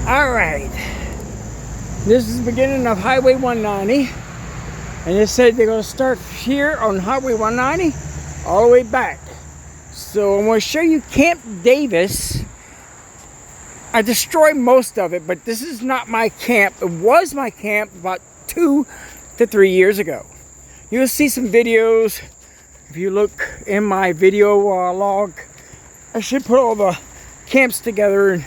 Alright, this is the beginning of Highway 190, and they said they're going to start here on Highway 190 all the way back. So I'm going to show you Camp Davis. I destroyed most of it, but this is not my camp. It was my camp about 2 to 3 years ago. You'll see some videos. If you look in my video log, I should put all the camps together and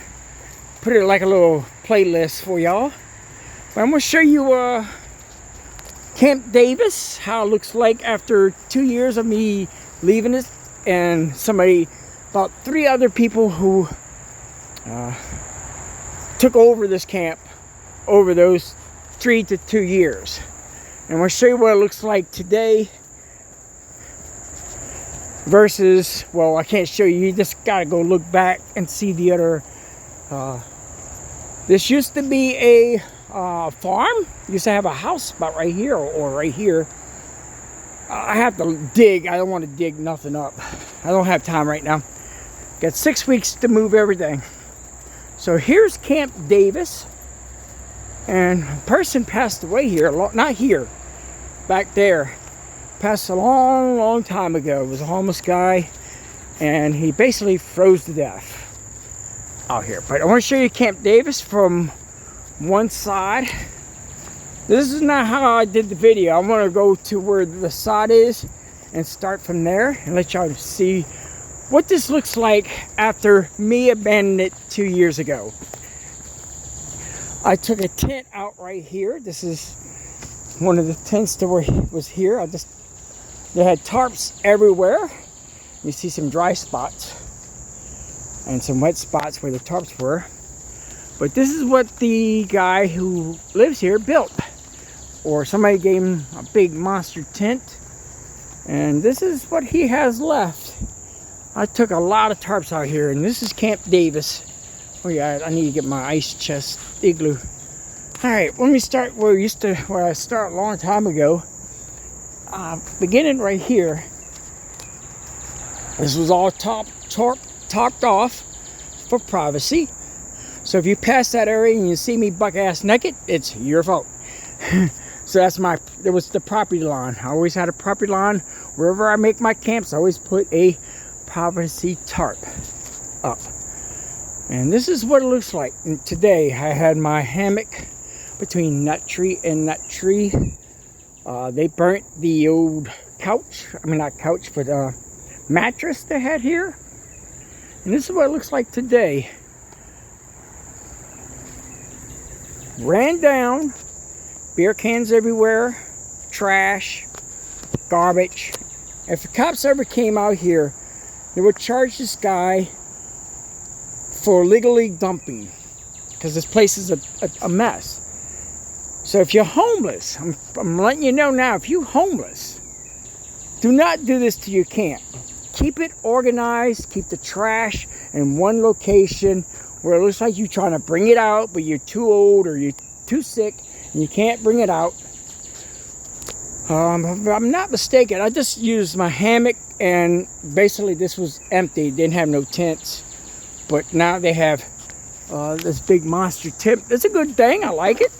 put it like a little playlist for y'all. But I'm going to show you Camp Davis, how it looks like after 2 years of me leaving it, and about 3 other people who took over this camp over those 3 to 2 years. And I'm going to show you what it looks like today versus, well, I can't show you. You just got to go look back and see the other. This used to be a farm. Used to have a house about right here or right here. I have to dig. I don't want to dig nothing up. I don't have time right now. Got 6 weeks to move everything. So here's Camp Davis. And a person passed away here. Not here. Back there. Passed a long time ago. It was a homeless guy. And he basically froze to death out here. But I want to show you Camp Davis from one side. This is not how I did the video. I want to go to where the sod is and start from there and let y'all see what this looks like after me abandoning it 2 years ago. I took a tent out right here. This is one of the tents that was here. They had tarps everywhere. You see some dry spots and some wet spots where the tarps were. But this is what the guy who lives here built. Or somebody gave him a big monster tent. And this is what he has left. I took a lot of tarps out here, and this is Camp Davis. Oh yeah, I need to get my ice chest igloo. Alright, let me start where I started a long time ago. Beginning right here. This was all topped off for privacy. So if you pass that area and you see me buck-ass naked, it's your fault. So there was the property line. I always had a property line. Wherever I make my camps, I always put a privacy tarp up. And this is what it looks like. And today I had my hammock between nut tree and nut tree. They burnt the old couch. I mean, not couch, but mattress they had here. And this is what it looks like today. Ran down, beer cans everywhere, trash, garbage. If the cops ever came out here, they would charge this guy for illegally dumping, because this place is a mess. So if you're homeless, I'm letting you know now, if you're homeless, do not do this to your camp. Keep it organized, keep the trash in one location where it looks like you're trying to bring it out, but you're too old or you're too sick and you can't bring it out. If I'm not mistaken, I just used my hammock, and basically this was empty. Didn't have no tents. But now they have this big monster tent. It's a good thing. I like it.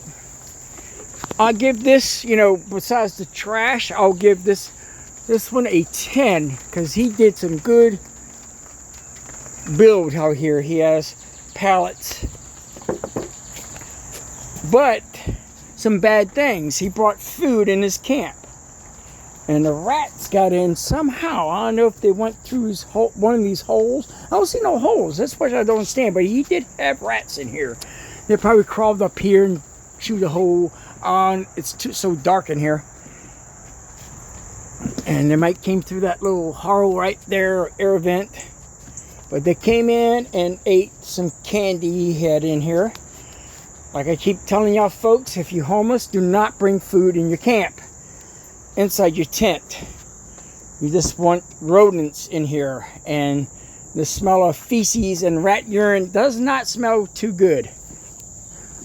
I'll give this, besides the trash, I'll give this one a 10, because he did some good build out here. He has pallets. But some bad things. He brought food in his camp. And the rats got in somehow. I don't know if they went through one of these holes. I don't see no holes. That's what I don't understand. But he did have rats in here. They probably crawled up here and chewed a hole. It's so dark in here. And they might came through that little hole right there, air vent. But they came in and ate some candy he had in here. Like I keep telling y'all folks, if you're homeless, do not bring food in your camp. Inside your tent. You just want rodents in here. And the smell of feces and rat urine does not smell too good.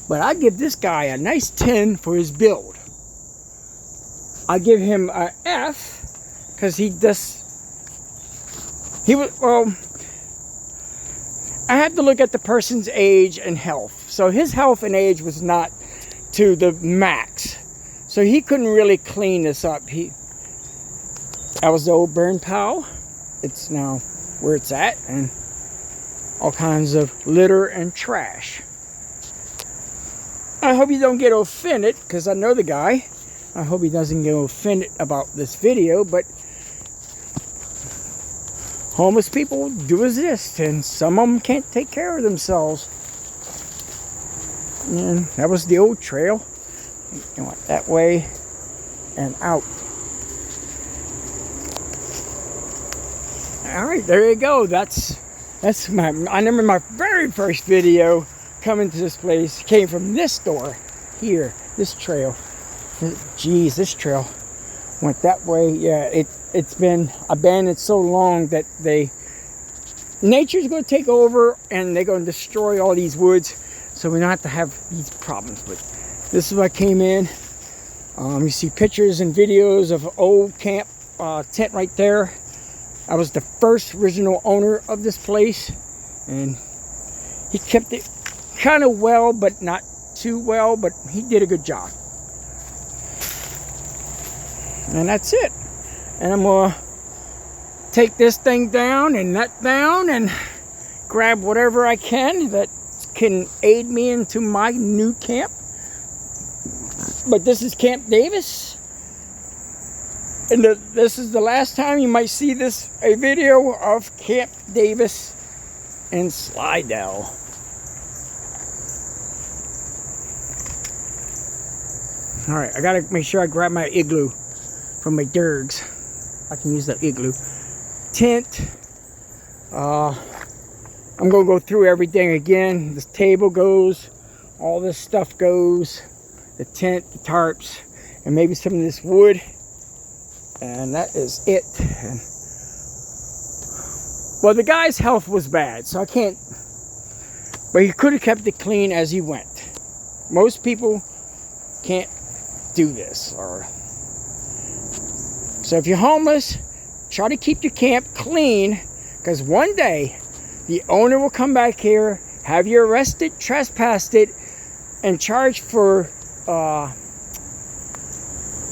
But I give this guy a nice 10 for his build. I give him a F because I have to look at the person's age and health. So his health and age was not to the max. So he couldn't really clean this up. That was the old burn pile. It's now where it's at, and all kinds of litter and trash. I hope you don't get offended, because I know the guy. I hope he doesn't get offended about this video, but homeless people do exist, and some of them can't take care of themselves. And that was the old trail. You went that way and out. All right, there you go. That's my. I remember my very first video coming to this place came from this door here. This trail. Geez, this trail went that way. Yeah, it's been abandoned so long that nature's going to take over and they're going to destroy all these woods. So we don't have to have these problems. But this is what I came in. You see pictures and videos of old camp tent right there. I was the first original owner of this place, and he kept it kind of well, but not too well, but he did a good job. And that's it. And I'm gonna take this thing down and that down and grab whatever I can that can aid me into my new camp. But this is Camp Davis, and this is the last time you might see a video of Camp Davis in Slidell. All right, I gotta make sure I grab my igloo from my dergs. I can use that igloo tent. I'm gonna go through everything again. This table goes, all this stuff goes, the tent, the tarps, and maybe some of this wood, and that is it. Well, the guy's health was bad, so I can't, but he could have kept it clean as he went. Most people can't do this. So if you're homeless, try to keep your camp clean, because one day the owner will come back here, have you arrested, trespassed it, and charged for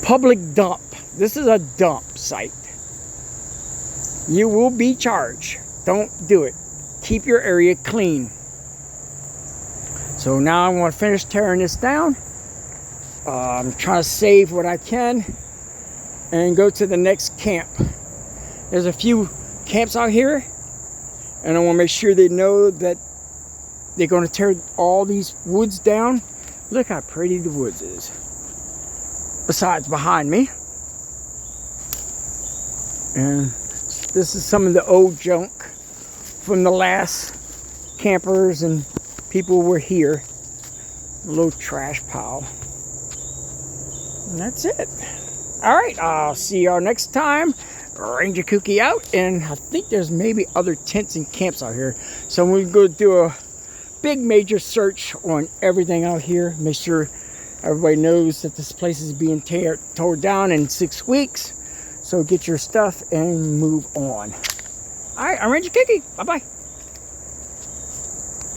public dump. This is a dump site. You will be charged. Don't do it. Keep your area clean. So now I'm going to finish tearing this down. I'm trying to save what I can and go to the next camp. There's a few camps out here, and I want to make sure they know that they're going to tear all these woods down. Look how pretty the woods is. Besides behind me. And this is some of the old junk from the last campers and people were here. A little trash pile. And that's it. All right, I'll see y'all next time. Ranger Kooky out, and I think there's maybe other tents and camps out here. So we're going to do a big major search on everything out here. Make sure everybody knows that this place is being torn down in 6 weeks. So get your stuff and move on. All right, I'm Ranger Kooky. Bye-bye.